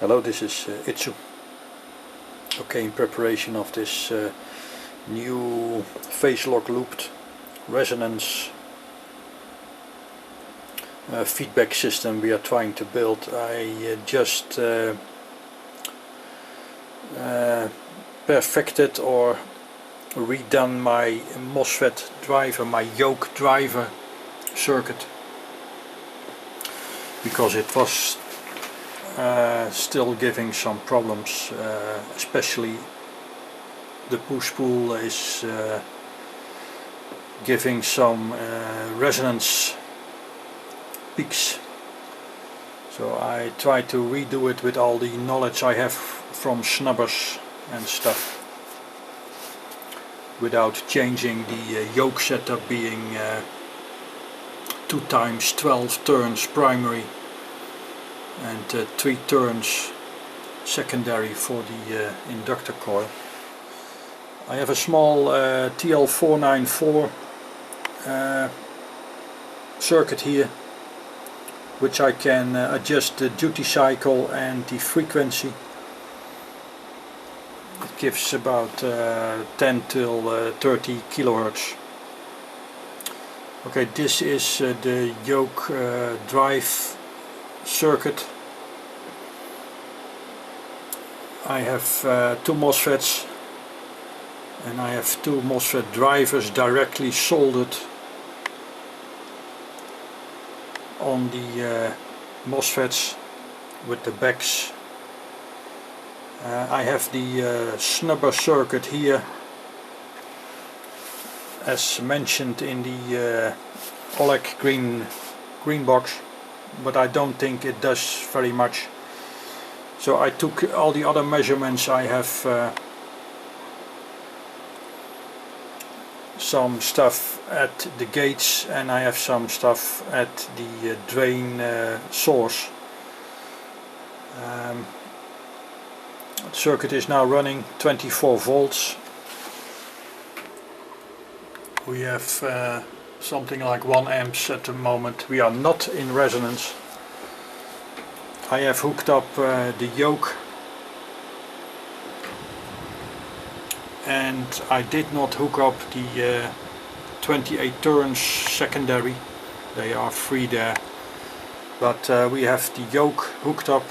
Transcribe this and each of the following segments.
Hello, this is Itsu. Okay, in preparation of this new phase lock looped resonance feedback system we are trying to build, I just perfected or redone my MOSFET driver, my yoke driver circuit, because it was still giving some problems, especially the push-pull is giving some resonance peaks. So I tried to redo it with all the knowledge I have from snubbers and stuff, without changing the yoke setup, being 2 times 12 turns primary and 3 turns secondary for the inductor coil. I have a small TL494 circuit here, which I can adjust the duty cycle and the frequency. It gives about 10 till 30 kilohertz. Okay, this is the yoke drive circuit. I have 2 MOSFETs, and I have 2 MOSFET drivers directly soldered on the MOSFETs with the backs. I have the snubber circuit here, as mentioned in the OLEC green box, but I don't think it does very much. So I took all the other measurements. I have some stuff at the gates, and I have some stuff at the drain source. The circuit is now running 24 volts. We have something like 1 amps at the moment. We are not in resonance. I have hooked up the yoke, and I did not hook up the 28 turns secondary. They are free there, but we have the yoke hooked up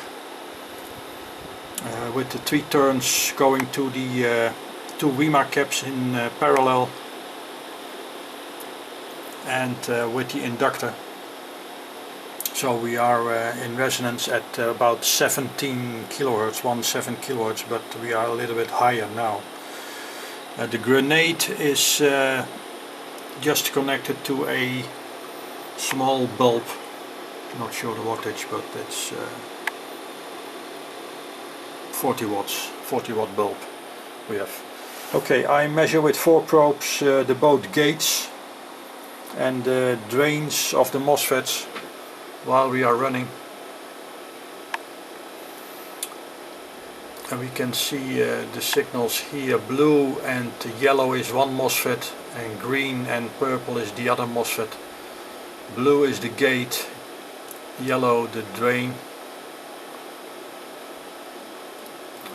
with the 3 turns going to the 2 WEMA caps in parallel, and with the inductor. So we are in resonance at about 17 kilohertz, 17 kilohertz, but we are a little bit higher now. The grenade is just connected to a small bulb, not sure the wattage, but it's 40 watts, 40 watt bulb we have. Okay, I measure with 4 probes the both gates and the drains of the MOSFETs while we are running, and we can see the signals here. Blue and yellow is one MOSFET, and green and purple is the other MOSFET. Blue is the gate, yellow the drain,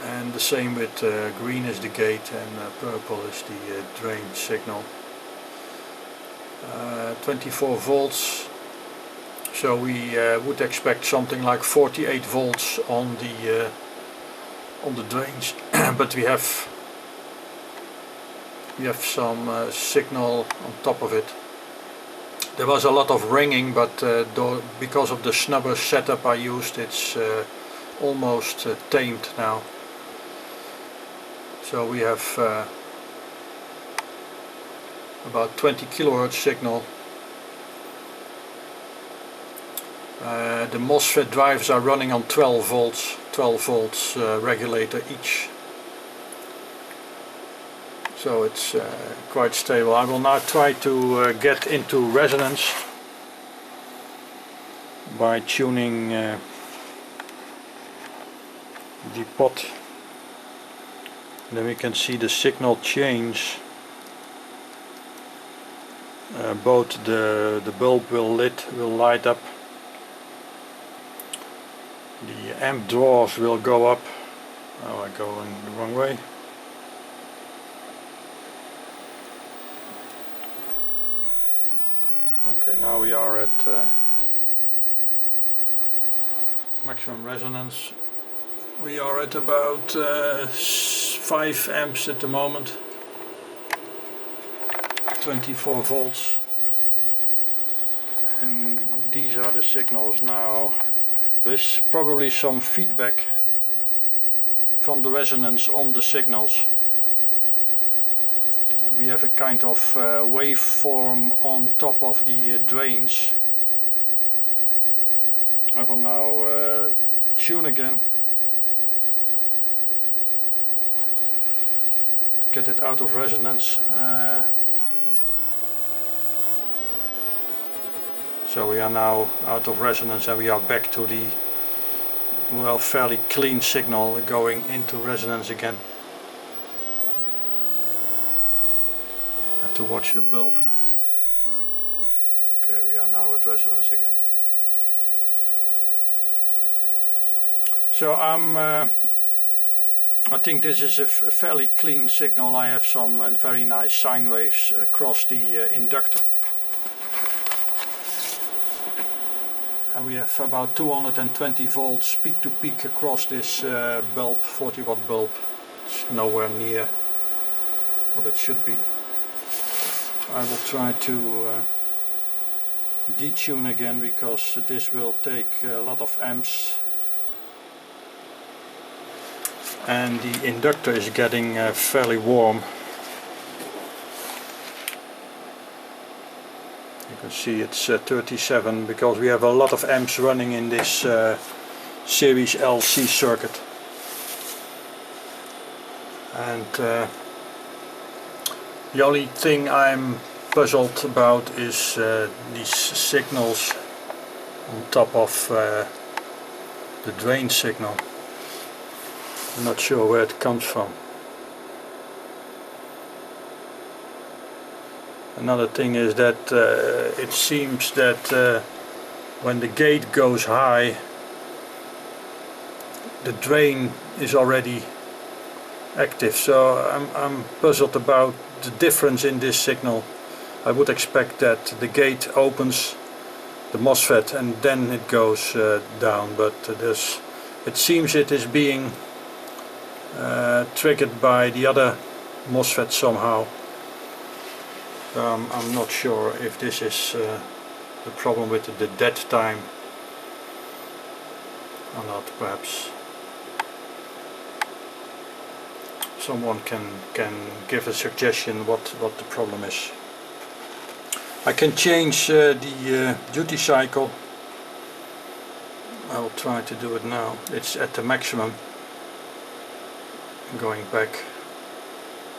and the same with green is the gate and purple is the drain signal. 24 volts, so we would expect something like 48 volts on the drains, but we have some signal on top of it. There was a lot of ringing, but because of the snubber setup I used, it's almost tamed now. So we have about 20 kilohertz signal. The MOSFET drivers are running on 12 volts regulator each. So it's quite stable. I will now try to get into resonance by tuning the pot. Then we can see the signal change. Both the bulb will light up. The amp drawers will go up. Oh, I go in the wrong way. Okay, now we are at maximum resonance. We are at about 5 amps at the moment, 24 volts, and these are the signals now. There's probably some feedback from the resonance on the signals. We have a kind of waveform on top of the drains. I will now tune again, get it out of resonance. So we are now out of resonance and we are back to the, well, fairly clean signal going into resonance again. I have to watch the bulb. Okay, we are now at resonance again. So I think this is a fairly clean signal. I have some very nice sine waves across the inductor. And we have about 220 volts peak to peak across this bulb, 40 watt bulb. It's nowhere near what it should be. I will try to detune again, because this will take a lot of amps. And the inductor is getting fairly warm. You can see it's 37, because we have a lot of amps running in this series LC circuit. And the only thing I'm puzzled about is these signals on top of the drain signal. I'm not sure where it comes from. Another thing is that it seems that when the gate goes high, the drain is already active. So I'm puzzled about the difference in this signal. I would expect that the gate opens the MOSFET and then it goes down, but it seems it is being triggered by the other MOSFET somehow. I'm not sure if this is the problem with the dead time or not. Perhaps someone can give a suggestion what the problem is. I can change the duty cycle. I'll try to do it now. It's at the maximum. Going back,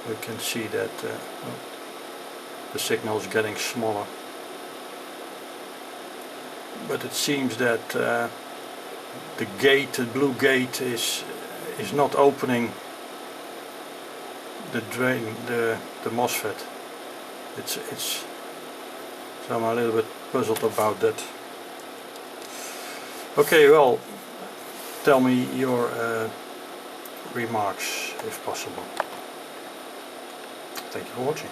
we can see that the signal is getting smaller, but it seems that the gate, the blue gate, is not opening the drain, the MOSFET. So I'm a little bit puzzled about that. Okay, well, tell me your remarks if possible. Thank you for watching.